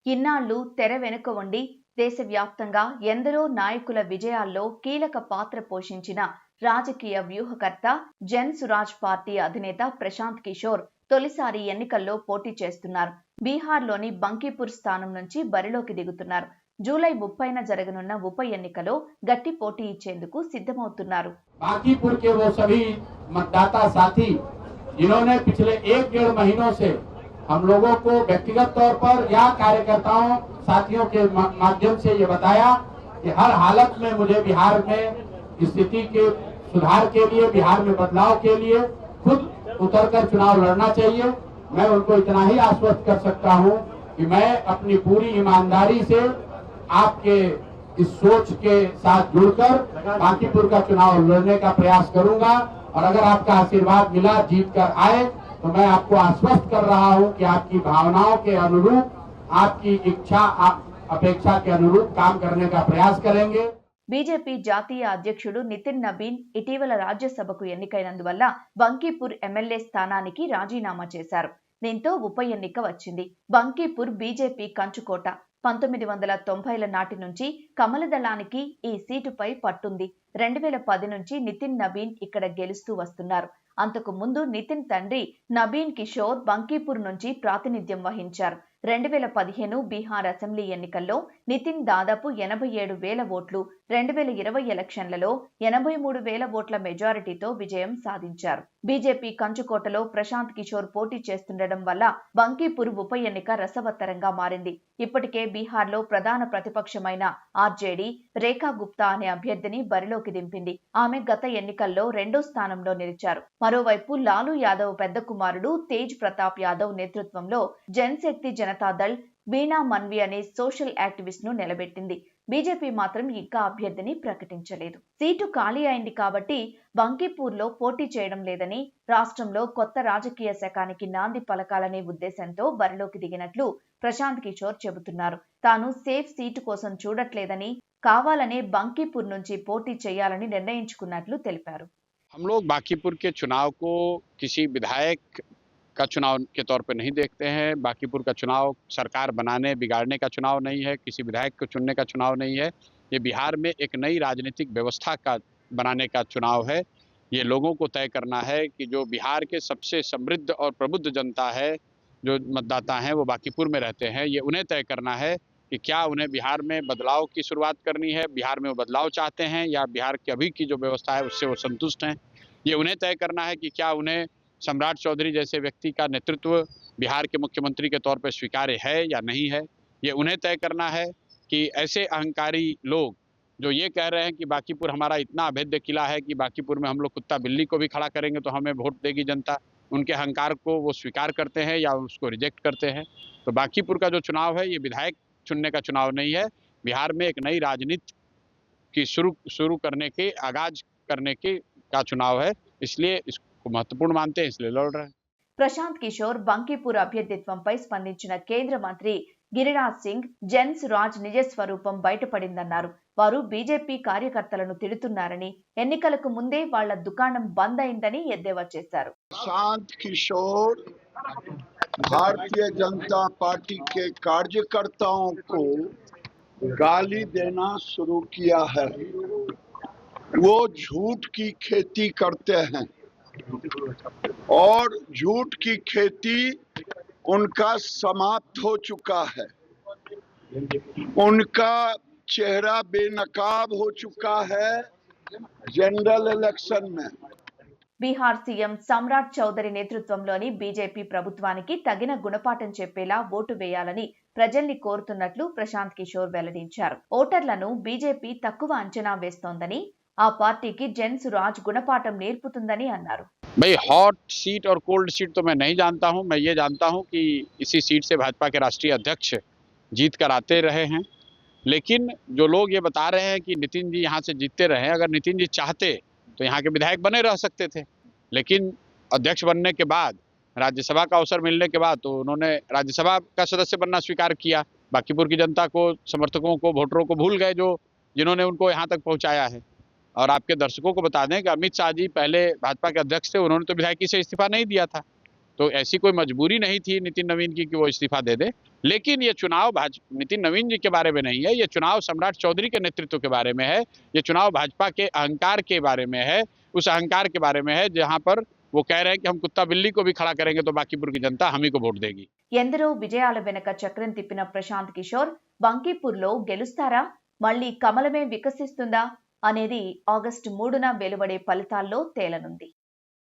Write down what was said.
ఇన్నాళ్లు తెర వెనుక ఉండి దేశవ్యాప్తంగా ఎందరో నాయకుల విజయాల్లో కీలక పాత్ర పోషించిన రాజకీయ వ్యూహకర్త జన్ సురాజ్ పార్టీ అధినేత ప్రశాంత్ కిషోర్ తొలిసారి ఎన్నికల్లో పోటీ చేస్తున్నారు. బీహార్లోని బంకీపూర్ స్థానం నుంచి బరిలోకి దిగుతున్నారు. జూలై 30న జరగనున్న ఉప ఎన్నికలో గట్టి పోటీ ఇచ్చేందుకు సిద్ధమవుతున్నారు. बांकीपुर के वो सभी मतदाता साथी जिन्होंने पिछले 1-1.5 महीनों से हम लोगों को व्यक्तिगत तौर पर या कार्यकर्ताओं साथियों के माध्यम से ये बताया कि हर हालत में मुझे बिहार में स्थिति के सुधार के लिए, बिहार में बदलाव के लिए खुद उतरकर चुनाव लड़ना चाहिए। मैं उनको इतना ही आश्वस्त कर सकता हूं कि मैं अपनी पूरी ईमानदारी से आपके इस सोच के साथ जुड़कर बांकीपुर का चुनाव लड़ने का प्रयास करूंगा और अगर आपका आशीर्वाद मिला, जीत कर आए, तो मैं आपको आश्वस्त कर रहा हूं कि आपकी भावनाओं के अनुरूप, आपकी इच्छा अपेक्षा के अनुरूप काम करने का प्रयास करेंगे। బీజేపీ జాతీయ అధ్యక్షుడు నితిన్ నబీన్ ఇటీవల రాజ్యసభకు ఎన్నికైనందువల్ల బంకీపూర్ ఎమ్మెల్యే స్థానానికి రాజీనామా చేశారు. దీంతో ఉప ఎన్నిక వచ్చింది. బంకీపూర్ బీజేపీ కంచుకోట. 1990ల నాటి నుంచి కమలదళానికి ఈ సీటుపై పట్టుంది. 2010 నుంచి నితిన్ నబీన్ ఇక్కడ గెలుస్తూ వస్తున్నారు. అంతకు ముందు నితిన్ తండ్రి నబీన్ కిషోర్ బంకీపూర్ నుంచి ప్రాతినిధ్యం వహించారు. 2015 బీహార్ అసెంబ్లీ ఎన్నికల్లో నితిన్ దాదాపు 87,000 ఓట్లు, 2020 ఎలక్షన్లలో 83,000 ఓట్ల మెజారిటీతో విజయం సాధించారు. బీజేపీ కంచుకోటలో ప్రశాంత్ కిషోర్ పోటీ చేస్తుండడం వల్ల బంకీపూర్ ఉప ఎన్నిక రసవత్తరంగా మారింది. ఇప్పటికే బీహార్లో ప్రధాన ప్రతిపక్షమైన ఆర్జేడీ రేఖా గుప్తా అనే అభ్యర్థిని బరిలోకి దింపింది. ఆమె గత ఎన్నికల్లో 2వ స్థానంలో నిలిచారు. మరోవైపు లాలూ యాదవ్ పెద్ద కుమారుడు తేజ్ ప్రతాప్ యాదవ్ నేతృత్వంలో జనశక్తి జనతాదళ్ వీణా మన్వి అనే సోషల్ యాక్టివిస్ట్ ను నిలబెట్టింది. బీజేపీ మాత్రం ఇంకా అభ్యర్థిని ప్రకటించలేదు. సీటు ఖాళీ అయింది కాబట్టి బంకీపూర్లో పోటీ చేయడం లేదని, రాష్ట్రంలో కొత్త రాజకీయ శకానికి నాంది పలకాలనే ఉద్దేశంతో బరిలోకి దిగినట్లు ప్రశాంత్ కిషోర్ చెబుతున్నారు. తాను సేఫ్ సీటు కోసం చూడట్లేదని, కావాలనే బంకీపూర్ నుంచి పోటీ చేయాలని నిర్ణయించుకున్నట్లు తెలిపారు. हम लोग बांकीपुर के चुनाव को किसी विधायक का चुनाव के तौर पर नहीं देखते हैं। बांकीपुर का चुनाव सरकार बनाने बिगाड़ने का चुनाव नहीं है, किसी विधायक को चुनने का चुनाव नहीं है। ये बिहार में एक नई राजनीतिक व्यवस्था का बनाने का चुनाव है। ये लोगों को तय करना है कि जो बिहार के सबसे समृद्ध और प्रबुद्ध जनता है, जो मतदाता हैं, वो बांकीपुर में रहते हैं। ये उन्हें तय करना है कि क्या उन्हें बिहार में बदलाव की शुरुआत करनी है, बिहार में वो बदलाव चाहते हैं, या बिहार की अभी की जो व्यवस्था है उससे वो संतुष्ट हैं। ये उन्हें तय करना है कि क्या उन्हें सम्राट चौधरी जैसे व्यक्ति का नेतृत्व बिहार के मुख्यमंत्री के तौर पर स्वीकार्य है या नहीं है। ये उन्हें तय करना है कि ऐसे अहंकारी लोग जो ये कह रहे हैं कि बांकीपुर हमारा इतना अभेद्य किला है कि बांकीपुर में हम लोग कुत्ता बिल्ली को भी खड़ा करेंगे तो हमें वोट देगी जनता, उनके अहंकार को वो स्वीकार करते हैं या उसको रिजेक्ट करते हैं। तो बांकीपुर का जो चुनाव है ये विधायक चुनने का चुनाव नहीं है, बिहार में एक नई राजनीति की शुरू करने के, आगाज करने के का चुनाव है। इसलिए इसको महत्वपूर्ण मानते हैं, इसलिए लड़ रहे हैं। ప్రశాంత్ కిషోర్ బంకీపూర్ అభ్యర్థిత్వంపై స్పందించిన కేంద్ర మంత్రి గిరిరాజ్ సింగ్ జన్ సురాజ్ నిజ స్వరూపం బయటపడిందన్నారు. వారు బీజేపీ కార్యకర్తలను తిడుతున్నారని, ఎన్నికలకు ముందే వాళ్ల దుకాణం బంద్ అయిందని ఎద్దేవా చేశారు. प्रशांत किशोर भारतीय जनता पार्टी के कार्यकर्ताओं को गाली देना शुरू किया है। वो झूठ की खेती करते हैं और झूठ की खेती उनका समाप्त हो चुका है। उनका चेहरा बेनकाब हो चुका है जनरल इलेक्शन में। బీహార్ సీఎం సమ్రాట్ చౌదరి నేతృత్వంలోని బీజేపీ ప్రభుత్వానికి తగిన గుణపాఠం చెప్పేలా ఓటు వేయాలని ప్రజల్ని కోరుతున్నట్లు ప్రశాంత్ కిషోర్ వెల్లడించారు. ఓటర్లను బీజేపీ తక్కువ అంచనా వేస్తోందని, ఆ పార్టీకి జన్ సురాజ్ గుణపాఠం నేర్పుతుందని అన్నారు. भाई हॉट सीट और कोल्ड सीट तो मैं नहीं जानता हूं। मैं ये जानता हूं कि इसी सीट से भाजपा के राष्ट्रीय अध्यक्ष जीत कर आते रहे हैं। लेकिन जो लोग ये बता रहे हैं कि नितिन जी यहाँ से जीतते रहे, अगर नितिन जी चाहते तो यहाँ के विधायक बने रह सकते थे। लेकिन अध्यक्ष बनने के बाद, राज्यसभा का अवसर मिलने के बाद तो उन्होंने राज्यसभा का सदस्य बनना स्वीकार किया। बांकीपुर की जनता को, समर्थकों को, वोटरों को भूल गए जिन्होंने उनको यहाँ तक पहुँचाया है। और आपके दर्शकों को बता दें कि अमित शाह जी पहले भाजपा के अध्यक्ष थे, उन्होंने तो विधायकी से इस्तीफा नहीं दिया था। तो ऐसी कोई मजबूरी नहीं थी नितिन नवीन की कि वो इस्तीफा दे दे। लेकिन ये चुनाव नितिन नवीन जी के बारे में नहीं है, ये चुनाव सम्राट चौधरी के नेतृत्व के बारे में है। ये चुनाव भाजपा के अहंकार के बारे में है, उस अहंकार के बारे में है जहां पर वो कह रहे हैं कि हम कुत्ता बिल्ली को भी खड़ा करेंगे तो बांकीपुर की जनता हम ही को वोट देगी। ఎందరో విజయాల వెనక చక్రం తిప్పిన ప్రశాంత్ కిషోర్ బంకీపూర్లో గెలుస్తారా, మళ్ళీ కమలమే వికసిస్తుందా అనేది ఆగస్టు 3న వెలువడే ఫలితాల్లో తేలనుంది.